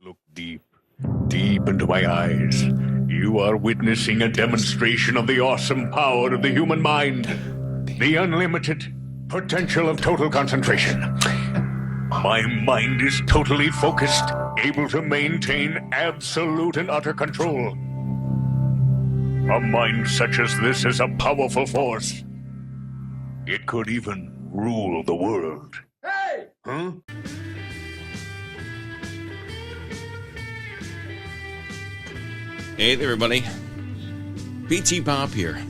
Look deep, deep into my eyes. You are witnessing a demonstration of the awesome power of the human mind. The unlimited potential of total concentration. My mind is totally focused, able to maintain absolute and utter control. A mind such as this is a powerful force. It could even rule the world. Hey! Huh? Hey there, everybody. PTPOP here,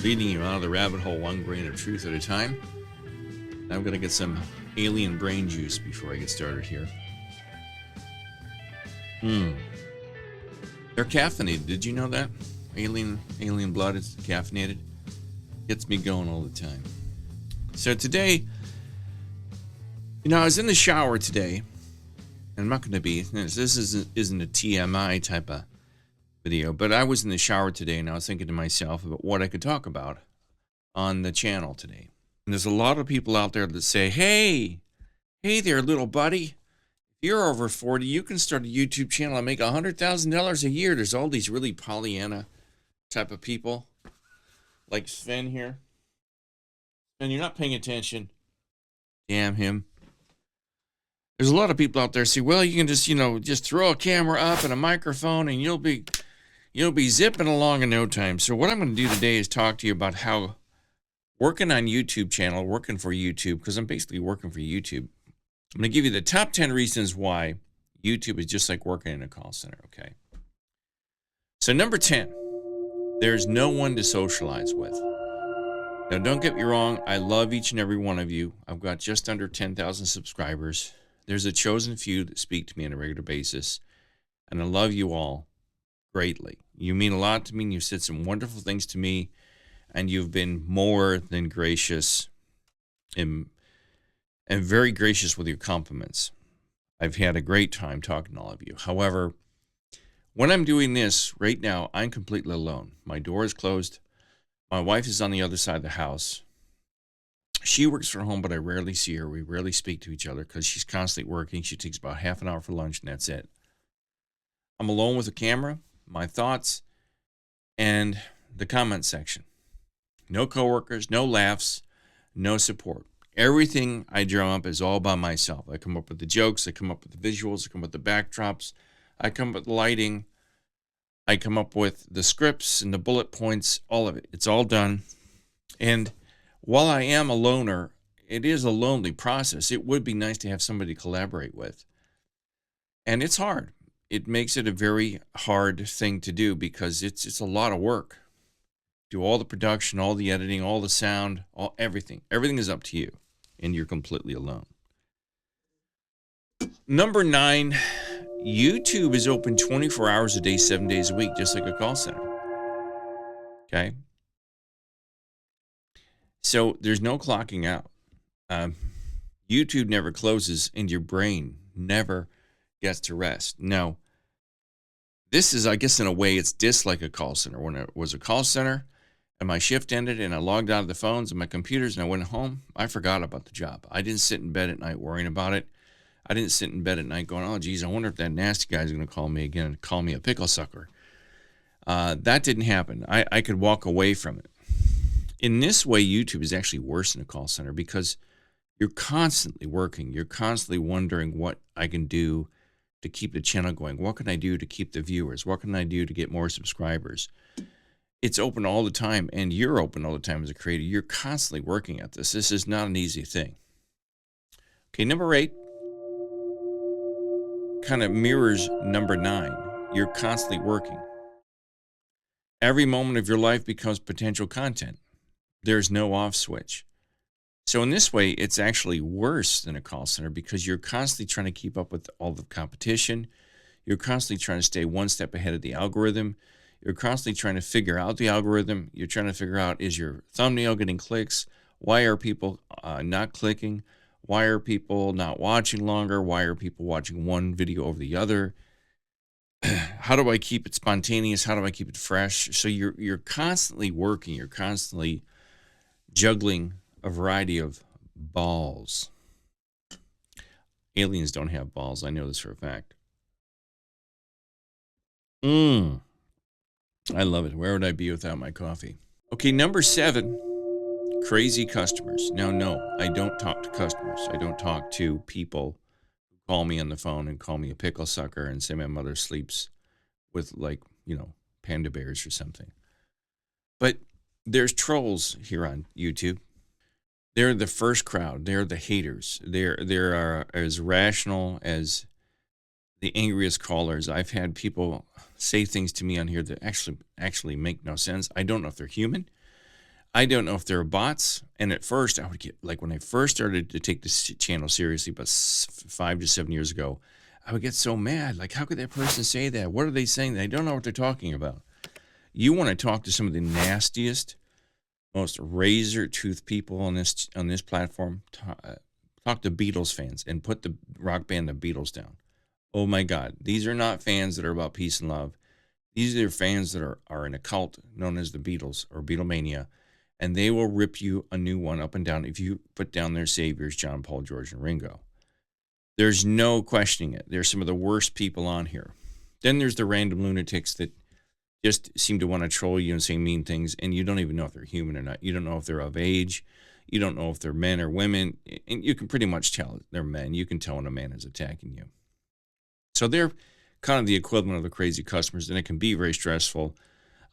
leading you out of the rabbit hole one grain of truth at a time. I'm going to get some alien brain juice before I get started here. They're caffeinated. Did you know that? Alien blood is caffeinated. Gets me going all the time. So today, I was in the shower today, and I'm not going to be, this isn't a TMI type of video, but I was in the shower today and I was thinking to myself about what I could talk about on the channel today. And there's a lot of people out there that say, hey there, little buddy. If you're over 40, you can start a YouTube channel and make $100,000 a year. There's all these really Pollyanna type of people like Sven here. And you're not paying attention. Damn him. There's a lot of people out there say, well, you can just throw a camera up and a microphone and you'll be zipping along in no time. So what I'm going to do today is talk to you about how working on YouTube channel, working for YouTube, because I'm basically working for YouTube. I'm going to give you the top 10 reasons why YouTube is just like working in a call center, okay? So number 10, there's no one to socialize with. Now, don't get me wrong. I love each and every one of you. I've got just under 10,000 subscribers. There's a chosen few that speak to me on a regular basis, and I love you all greatly. You mean a lot to me, and you've said some wonderful things to me, and you've been more than gracious and very gracious with your compliments. I've had a great time talking to all of you. However, when I'm doing this right now, I'm completely alone. My door is closed. My wife is on the other side of the house. She works from home, but I rarely see her. We rarely speak to each other because she's constantly working. She takes about half an hour for lunch, and that's it. I'm alone with the camera, my thoughts, and the comment section. No coworkers, no laughs, no support. Everything I drum up is all by myself. I come up with the jokes, I come up with the visuals, I come up with the backdrops, I come up with the lighting, I come up with the scripts and the bullet points, all of it. It's all done. And while I am a loner, it is a lonely process. It would be nice to have somebody to collaborate with. And it's hard. It makes it a very hard thing to do because it's a lot of work. Do all the production, all the editing, all the sound, everything. Everything is up to you, and you're completely alone. Number 9, YouTube is open 24 hours a day, 7 days a week, just like a call center. Okay? So there's no clocking out. YouTube never closes, and your brain never gets to rest. Now, this is, I guess, in a way, it's just like a call center. When it was a call center and my shift ended and I logged out of the phones and my computers and I went home, I forgot about the job. I didn't sit in bed at night worrying about it. I didn't sit in bed at night going, oh, geez, I wonder if that nasty guy's going to call me again and call me a pickle sucker. That didn't happen. I could walk away from it. In this way, YouTube is actually worse than a call center because you're constantly working. You're constantly wondering what I can do to keep the channel going. What can I do to keep the viewers? What can I do to get more subscribers? It's open all the time, and you're open all the time as a creator. You're constantly working at this. This is not an easy thing. Okay, number 8 kind of mirrors number 9. You're constantly working. Every moment of your life becomes potential content. There's no off switch. So in this way, it's actually worse than a call center because you're constantly trying to keep up with all the competition. You're constantly trying to stay one step ahead of the algorithm. You're constantly trying to figure out the algorithm. You're trying to figure out, is your thumbnail getting clicks? Why are people not clicking? Why are people not watching longer? Why are people watching one video over the other? How do I keep it spontaneous? How do I keep it fresh? So you're constantly working. You're constantly juggling a variety of balls. Aliens don't have balls. I know this for a fact. I love it. Where would I be without my coffee? Okay, number 7, crazy customers. Now, no, I don't talk to customers. I don't talk to people who call me on the phone and call me a pickle sucker and say my mother sleeps with, like, panda bears or something. But there's trolls here on YouTube. They're the first crowd. They're the haters. They're as rational as the angriest callers. I've had people say things to me on here that actually make no sense. I don't know if they're human. I don't know if they're bots. And at first, I would get, like, when I first started to take this channel seriously, about 5 to 7 years ago, I would get so mad. Like, how could that person say that? What are they saying? I don't know what they're talking about. You want to talk to some of the nastiest, most razor tooth people on this platform? Talk to Beatles fans and put the rock band The Beatles down. Oh my God, these are not fans that are about peace and love. These are fans that are in a cult known as the Beatles or Beatlemania, and they will rip you a new one up and down if you put down their saviors, John, Paul, George, and Ringo. There's no questioning it. They're some of the worst people on here. Then there's the random lunatics that just seem to want to troll you and say mean things, and you don't even know if they're human or not. You don't know if they're of age. You don't know if they're men or women, and you can pretty much tell they're men. You can tell when a man is attacking you. So they're kind of the equivalent of the crazy customers, and it can be very stressful.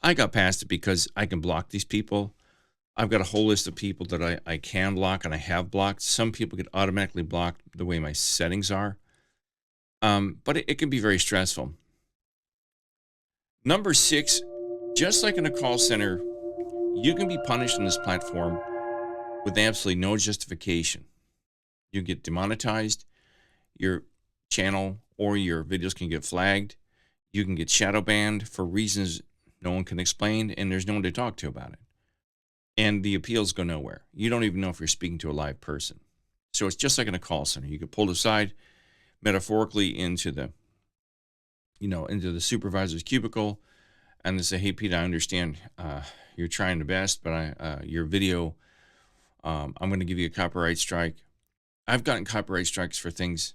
I got past it because I can block these people. I've got a whole list of people that I can block and I have blocked. Some people get automatically blocked the way my settings are. But it can be very stressful. Number 6, just like in a call center, you can be punished on this platform with absolutely no justification. You get demonetized, your channel or your videos can get flagged. You can get shadow banned for reasons no one can explain, and there's no one to talk to about it. And the appeals go nowhere. You don't even know if you're speaking to a live person. So it's just like in a call center. You get pulled aside metaphorically into the supervisor's cubicle, and they say, "Hey, Pete, I understand you're trying your best, but your video, I'm going to give you a copyright strike." I've gotten copyright strikes for things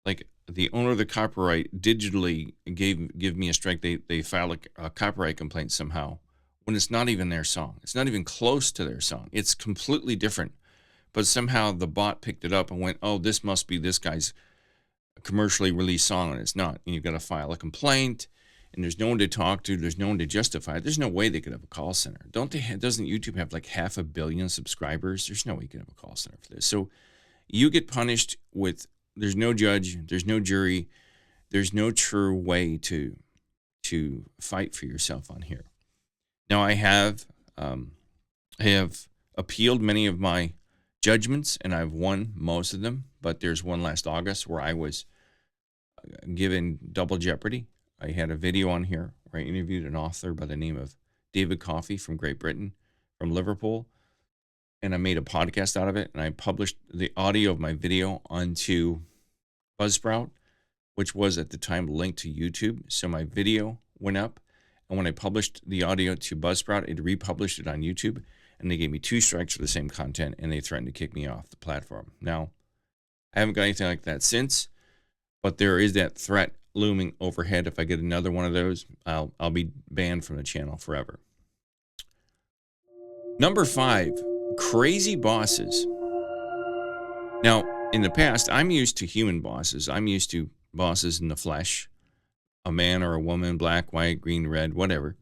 like the owner of the copyright digitally give me a strike. They filed a copyright complaint somehow when it's not even their song. It's not even close to their song. It's completely different. But somehow the bot picked it up and went, "Oh, this must be this guy's commercially released song," and it's not. And you've got to file a complaint, and there's no one to talk to. There's no one to justify it. There's no way they could have a call center. Doesn't YouTube have like 500 million subscribers? There's no way you can have a call center for this. So you get punished with, there's no judge, there's no jury, there's no true way to fight for yourself on here. Now I have appealed many of my judgments, and I've won most of them, but there's one last August where I was given double jeopardy. I had a video on here where I interviewed an author by the name of David Coffey from Great Britain, from Liverpool, and I made a podcast out of it, and I published the audio of my video onto Buzzsprout, which was at the time linked to YouTube. So my video went up, and when I published the audio to Buzzsprout, it republished it on YouTube, and they gave me 2 strikes for the same content, and they threatened to kick me off the platform. Now, I haven't got anything like that since, but there is that threat looming overhead. If I get another one of those, I'll be banned from the channel forever. Number 5, crazy bosses. Now, in the past, I'm used to human bosses. I'm used to bosses in the flesh, a man or a woman, black, white, green, red, whatever.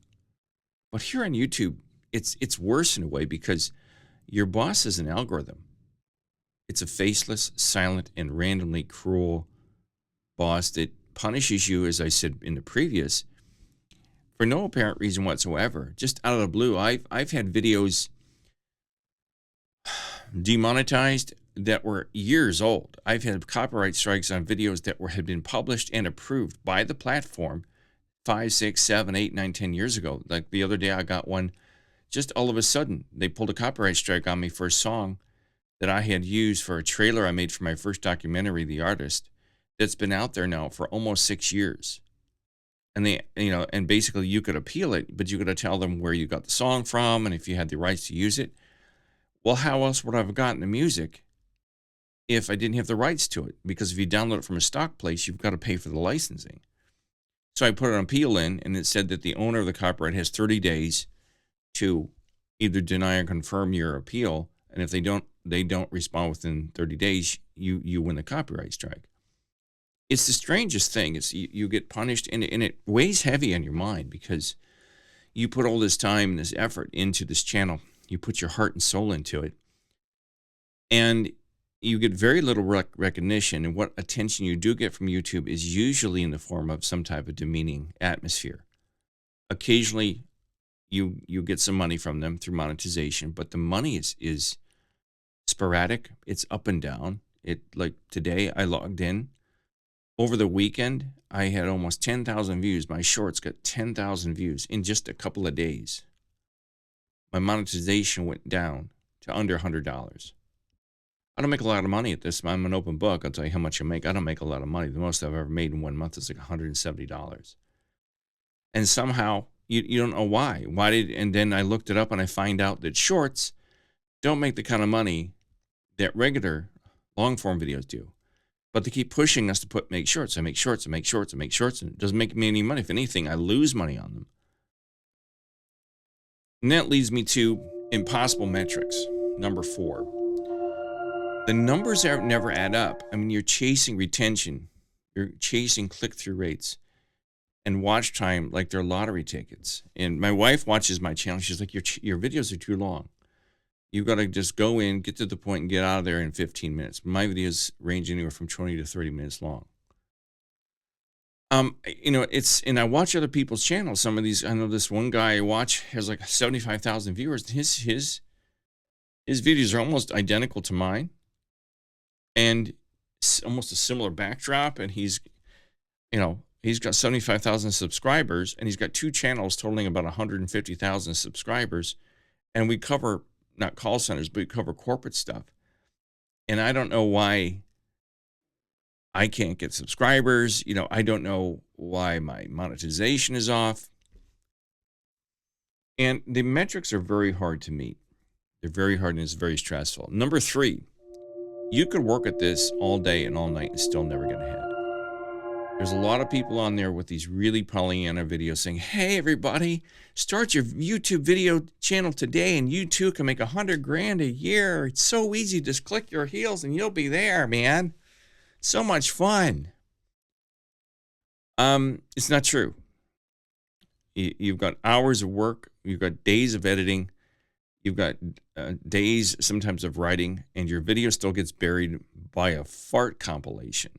But here on YouTube, it's worse in a way because your boss is an algorithm. It's a faceless, silent, and randomly cruel boss that punishes you, as I said in the previous, for no apparent reason whatsoever. Just out of the blue, I've had videos demonetized that were years old. I've had copyright strikes on videos that had been published and approved by the platform 5, 6, 7, 8, 9, 10 years ago. Like the other day, I got one. Just all of a sudden, they pulled a copyright strike on me for a song that I had used for a trailer I made for my first documentary, The Artist, that's been out there now for almost 6 years. And they, and basically you could appeal it, but you got to tell them where you got the song from and if you had the rights to use it. Well, how else would I have gotten the music if I didn't have the rights to it? Because if you download it from a stock place, you've got to pay for the licensing. So I put an appeal in, and it said that the owner of the copyright has 30 days to either deny or confirm your appeal. And if they don't respond within 30 days, you win the copyright strike. It's the strangest thing. It's you get punished, and it weighs heavy on your mind because you put all this time and this effort into this channel. You put your heart and soul into it. And you get very little recognition, and what attention you do get from YouTube is usually in the form of some type of demeaning atmosphere. Occasionally, you get some money from them through monetization, but the money is sporadic. It's up and down. Like today, I logged in. Over the weekend, I had almost 10,000 views. My shorts got 10,000 views in just a couple of days. My monetization went down to under $100. I don't make a lot of money at this. I'm an open book. I'll tell you how much I make. I don't make a lot of money. The most I've ever made in 1 month is like $170. And somehow, you don't know why. And then I looked it up and I find out that shorts don't make the kind of money that regular long form videos do. But they keep pushing us to make shorts. I make shorts, and it doesn't make me any money. If anything, I lose money on them. And that leads me to impossible metrics, number 4. The numbers never add up. I mean, you're chasing retention. You're chasing click-through rates and watch time like they're lottery tickets. And my wife watches my channel. She's like, your videos are too long. You've got to just go in, get to the point, and get out of there in 15 minutes. My videos range anywhere from 20 to 30 minutes long. And I watch other people's channels. Some of these, I know this one guy I watch has like 75,000 viewers. His videos are almost identical to mine, and almost a similar backdrop. And he's got 75,000 subscribers, and he's got 2 channels totaling about 150,000 subscribers. And we cover not call centers, but we cover corporate stuff. And I don't know why I can't get subscribers. I don't know why my monetization is off. And the metrics are very hard to meet. They're very hard, and it's very stressful. Number 3, you could work at this all day and all night and still never get ahead. There's a lot of people on there with these really Pollyanna videos saying, hey, everybody, start your YouTube video channel today and you too can make $100,000 a year. It's so easy. Just click your heels and you'll be there, man. So much fun. It's not true. You've got hours of work. You've got days of editing. You've got days sometimes of writing, and your video still gets buried by a fart compilation.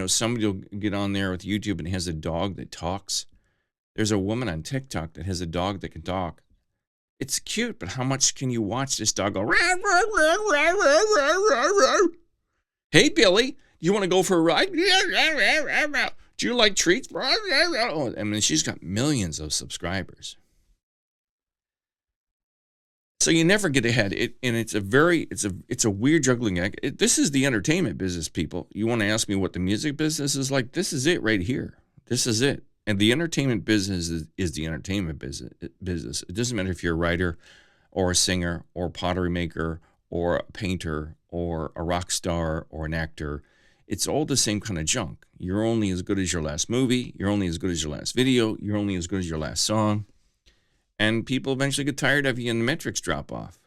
Somebody will get on there with YouTube and has a dog that talks. There's a woman on TikTok that has a dog that can talk. It's cute, but how much can you watch this dog go? Rah, rah, rah, rah, rah, rah, rah. Hey, Billy, you want to go for a ride? Do you like treats? Oh, I mean, she's got millions of subscribers. So you never get ahead. And it's a weird juggling act. This is the entertainment business, people. You want to ask me what the music business is like? This is it right here. This is it. And the entertainment business is the entertainment business. It doesn't matter if you're a writer or a singer or a pottery maker or a painter or a rock star or an actor. It's all the same kind of junk. You're only as good as your last movie. You're only as good as your last video. You're only as good as your last song. And people eventually get tired of you and the metrics drop off.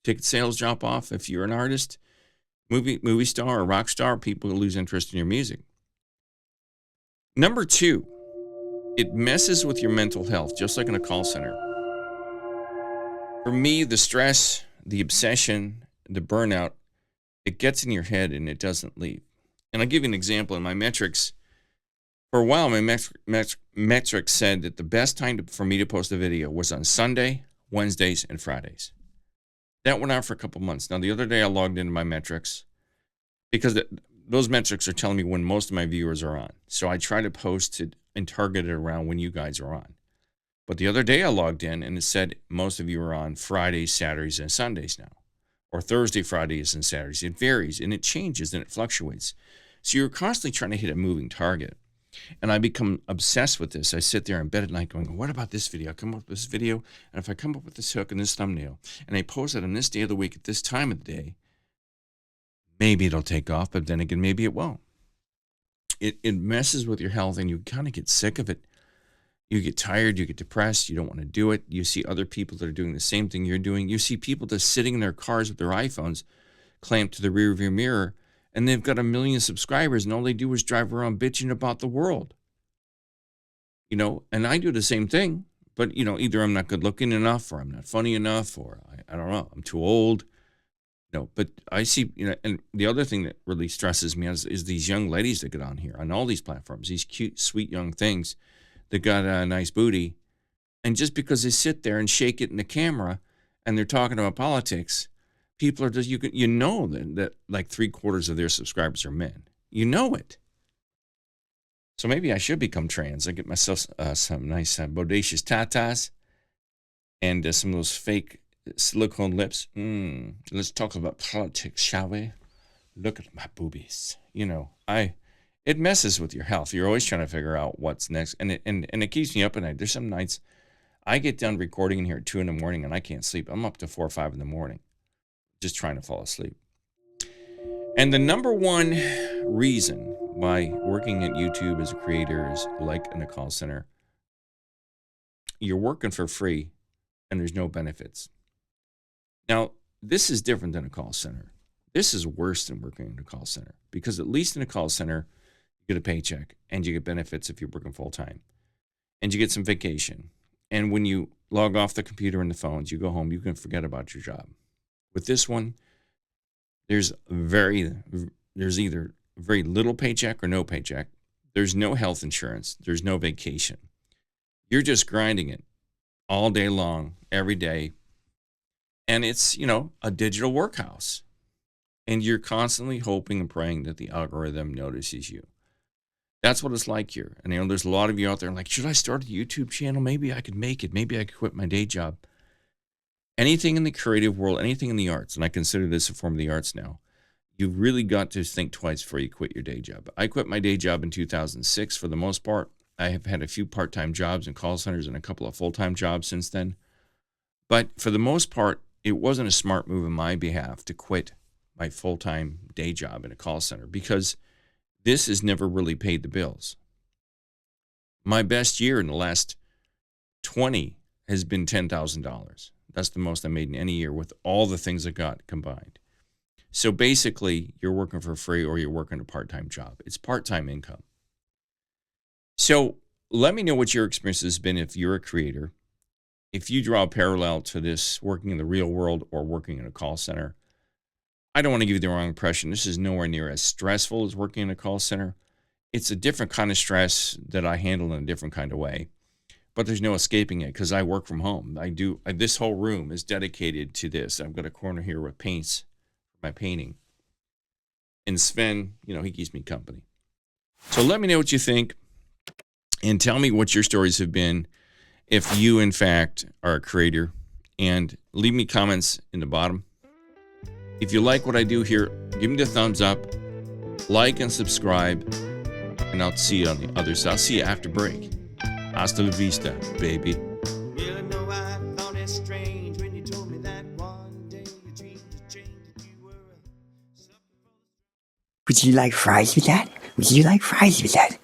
Ticket sales drop off. If you're an artist, movie star or rock star, people lose interest in your music. Number 2, it messes with your mental health, just like in a call center. For me, the stress, the obsession, the burnout, it gets in your head and it doesn't leave. And I'll give you an example. In my metrics, for a while, my metrics said that the best time for me to post a video was on Sunday, Wednesdays, and Fridays. That went on for a couple months. Now, the other day I logged into my metrics because those metrics are telling me when most of my viewers are on. So I try to post it and target it around when you guys are on. But the other day I logged in and it said most of you are on Fridays, Saturdays, and Sundays now. Or Thursday, Fridays, and Saturdays. It varies and it changes and it fluctuates. So you're constantly trying to hit a moving target. And I become obsessed with this. I sit there in bed at night going, what about this video? I come up with this video, and if I come up with this hook and this thumbnail, and I post it on this day of the week at this time of the day, maybe it'll take off, but then again, maybe it won't. it messes with your health, and you kind of get sick of it. You get tired, you get depressed, you don't want to do it. You see other people that are doing the same thing you're doing. You see people just sitting in their cars with their iPhones clamped to the rear view mirror, and they've got 1 million subscribers, and all they do is drive around bitching about the world. And I do the same thing, but, either I'm not good looking enough, or I'm not funny enough, or I don't know, I'm too old. But I see, and the other thing that really stresses me is these young ladies that get on here on all these platforms, these cute, sweet young things that got a nice booty. And just because they sit there and shake it in the camera and they're talking about politics, people are just, that like 3/4 of their subscribers are men. You know it. So maybe I should become trans. I get myself some nice bodacious tatas and some of those fake silicone lips. Let's talk about politics, shall we? Look at my boobies. It messes with your health. You're always trying to figure out what's next, and it keeps me up at night. There's some nights I get done recording in here at 2 a.m. and I can't sleep. I'm up to 4 or 5 a.m. just trying to fall asleep. And the number one reason why working at YouTube as a creator is like in a call center, you're working for free and there's no benefits. Now, this is different than a call center. This is worse than working in a call center, because at least in a call center, you get a paycheck and you get benefits if you're working full time, and you get some vacation. And when you log off the computer and the phones, you go home, you can forget about your job. With this one, there's either very little paycheck or no paycheck. There's no health insurance. There's no vacation. You're just grinding it all day long, every day. And it's, a digital workhouse. And you're constantly hoping and praying that the algorithm notices you. That's what it's like here. And there's a lot of you out there like, should I start a YouTube channel? Maybe I could make it. Maybe I could quit my day job. Anything in the creative world, anything in the arts, and I consider this a form of the arts now, you've really got to think twice before you quit your day job. I quit my day job in 2006 for the most part. I have had a few part-time jobs in call centers and a couple of full-time jobs since then. But for the most part, it wasn't a smart move on my behalf to quit my full-time day job in a call center, because this has never really paid the bills. My best year in the last 20 has been $10,000. That's the most I made in any year with all the things I got combined. So basically, you're working for free or you're working a part-time job. It's part-time income. So let me know what your experience has been if you're a creator. If you draw a parallel to this working in the real world or working in a call center. I don't want to give you the wrong impression. This is nowhere near as stressful as working in a call center. It's a different kind of stress that I handle in a different kind of way. But there's no escaping it because I work from home. This whole room is dedicated to this. I've got a corner here with paints for my painting. And Sven, he keeps me company. So let me know what you think and tell me what your stories have been if you, in fact, are a creator. And leave me comments in the bottom. If you like what I do here, give me the thumbs up, like and subscribe, and I'll see you on the other side. I'll see you after break. Hasta la vista, baby. Would you like fries with that? Would you like fries with that?